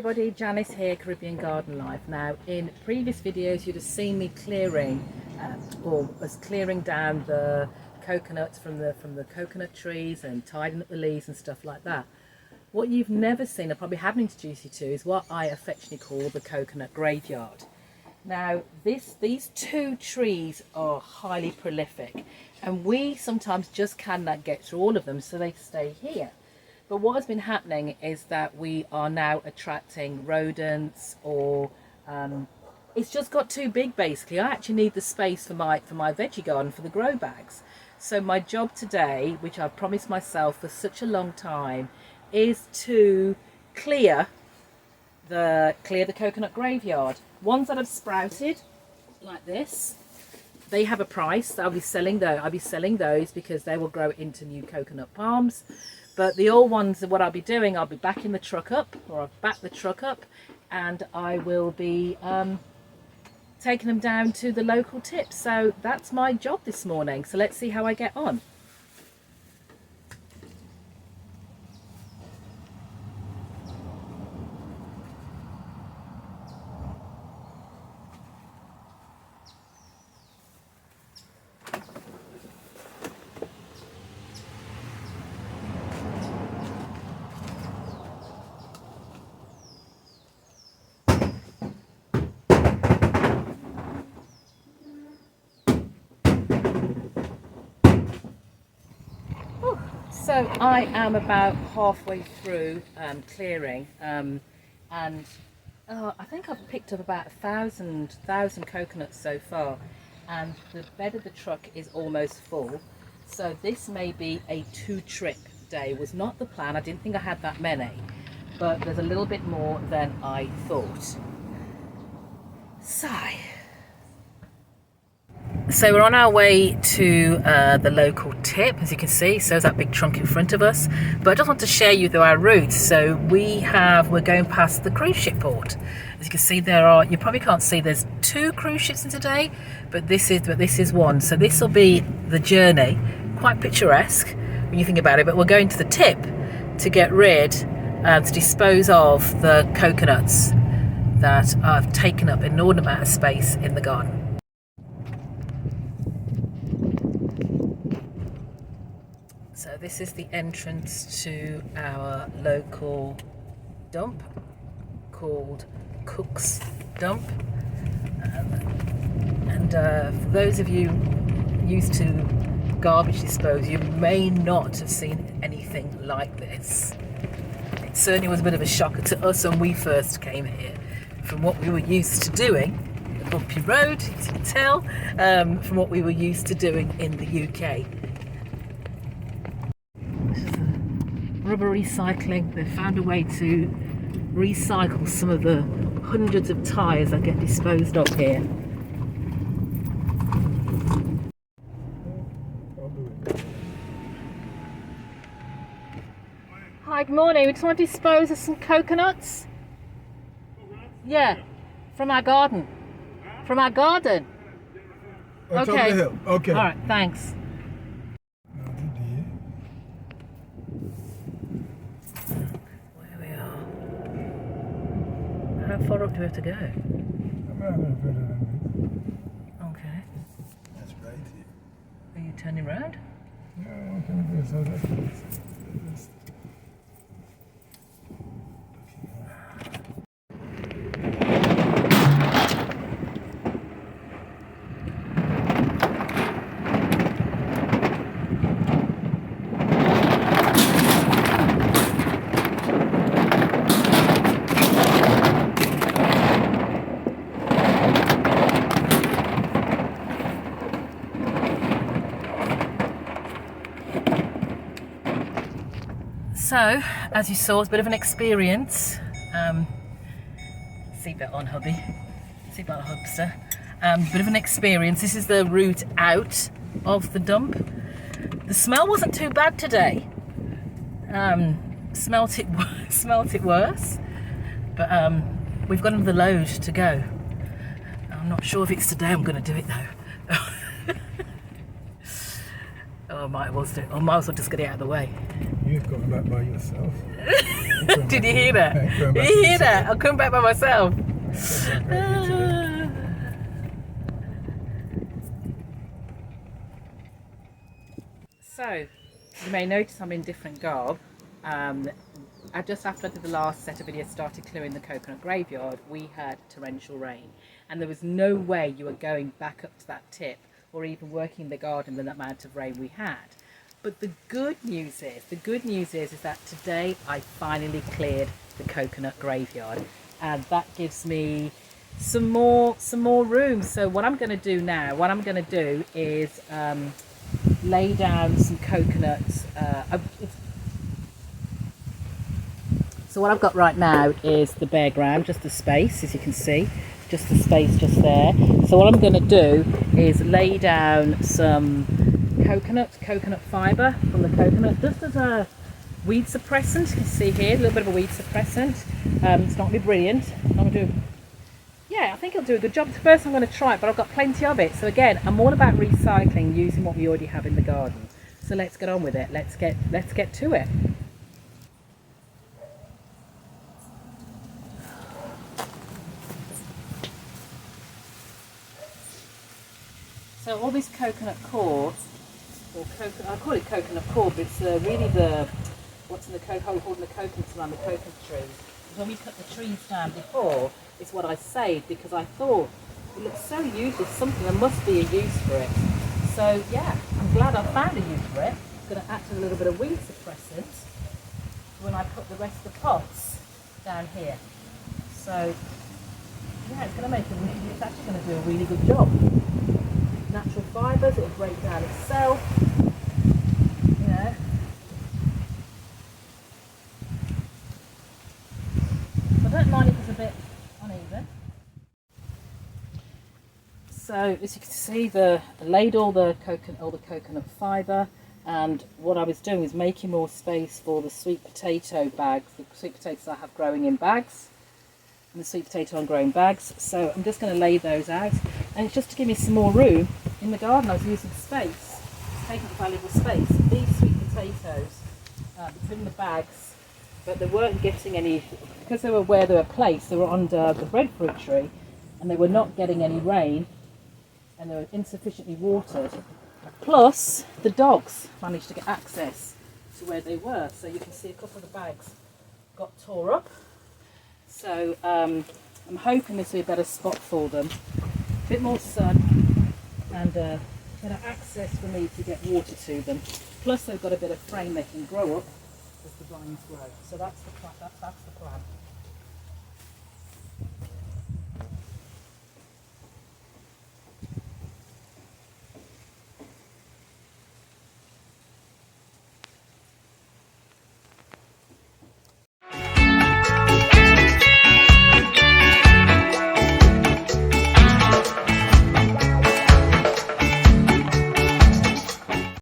everybody, Janice here, Caribbean Garden Life. Now in previous videos you'd have seen me clearing or was clearing down the coconuts from the coconut trees and tidying up the leaves and stuff like that. What you've never seen, I probably haven't introduced you to, is what I affectionately call the coconut graveyard. Now these two trees are highly prolific and we sometimes just cannot get through all of them, so they stay here. But what has been happening is that we are now attracting rodents, or it's just got too big basically. I actually need the space for my veggie garden, for the grow bags. So my job today, which I've promised myself for such a long time, is to clear the coconut graveyard. Ones that have sprouted like this, they have a price. I'll be selling those because they will grow into new coconut palms. But the old ones, what I'll be doing, I'll be backing the truck up, or I've backed the truck up, and I will be taking them down to the local tip. So that's my job this morning. So let's see how I get on. So I am about halfway through clearing, and I think I've picked up about 1,000 coconuts so far, and the bed of the truck is almost full. So this may be a 2-trip day. It was not the plan. I didn't think I had that many, but there's a little bit more than I thought. So we're on our way to the local tip, as you can see. So there's that big trunk in front of us. But I just want to share you through our route. So we're going past the cruise ship port. As you can see, you probably can't see, there's 2 cruise ships in today, but this is one. So this will be the journey, quite picturesque when you think about it. But we're going to the tip to get rid, to dispose of the coconuts that have taken up an inordinate amount of space in the garden. So this is the entrance to our local dump called Cook's Dump, and for those of you used to garbage disposal, you may not have seen anything like this. It certainly was a bit of a shocker to us when we first came here, from what we were used to doing, the bumpy road, as you can tell, from what we were used to doing in the UK. Rubber recycling. They've found a way to recycle some of the hundreds of tyres that get disposed of here. Hi, good morning. We just want to dispose of some coconuts. Yeah, from our garden. From our garden. Okay. Okay. All right, thanks. How far up do we have to go? Okay. That's right here. Are you turning around? Yeah, okay. So that's So, as you saw, it's a bit of an experience. Seatbelt on, hubby. Seatbelt on, hubster. Bit of an experience. This is the route out of the dump. The smell wasn't too bad today. Smelt it worse. But we've got another load to go. I'm not sure if it's today I'm going to do it though. Oh, I might as well just get it out of the way. You're coming back by yourself. Did you hear that? Did you hear that? I'll come back by myself. So, you may notice I'm in different garb. Just after I did the last set of videos, started clearing the coconut graveyard, we had torrential rain. And there was no way you were going back up to that tip or even working the garden with the amount of rain we had. But the good news is that today I finally cleared the coconut graveyard, and that gives me some more room. So what I'm going to do now, is lay down some coconuts. So what I've got right now is the bare ground, just the space, as you can see, just the space just there. So what I'm going to do is lay down some coconut fibre from the coconut, just as a weed suppressant. You can see here, a little bit of a weed suppressant. It's not going to be brilliant. I think it'll do a good job. First I'm going to try it, but I've got plenty of it. So again, I'm all about recycling, using what we already have in the garden. So let's get on with it. Let's get to it. So all this coconut core, I call it coconut core, but it's really what's in the holding the coconuts around the coconut trees. When we cut the trees down before, it's what I saved because I thought it looks so useless. There must be a use for it. So yeah, I'm glad I found a use for it. It's going to act as a little bit of weed suppressant when I put the rest of the pots down here. So yeah, it's actually going to do a really good job. Natural fibres, it'll break down itself, you know. I don't mind if it's a bit uneven. So as you can see, I laid all the coconut fibre, and what I was doing was making more space for the sweet potato bags, the sweet potatoes I have growing in bags, and the sweet potato I'm growing bags. So I'm just going to lay those out, and it's just to give me some more room in the garden. I was using space, taking valuable space. These sweet potatoes between the bags, but they weren't getting any, because they were where they were placed, they were under the breadfruit tree, and they were not getting any rain, and they were insufficiently watered. Plus, the dogs managed to get access to where they were. So you can see a couple of the bags got tore up. So I'm hoping this will be a better spot for them. A bit more sun and better access for me to get water to them. Plus they've got a bit of frame they can grow up as the vines grow. So that's the plan.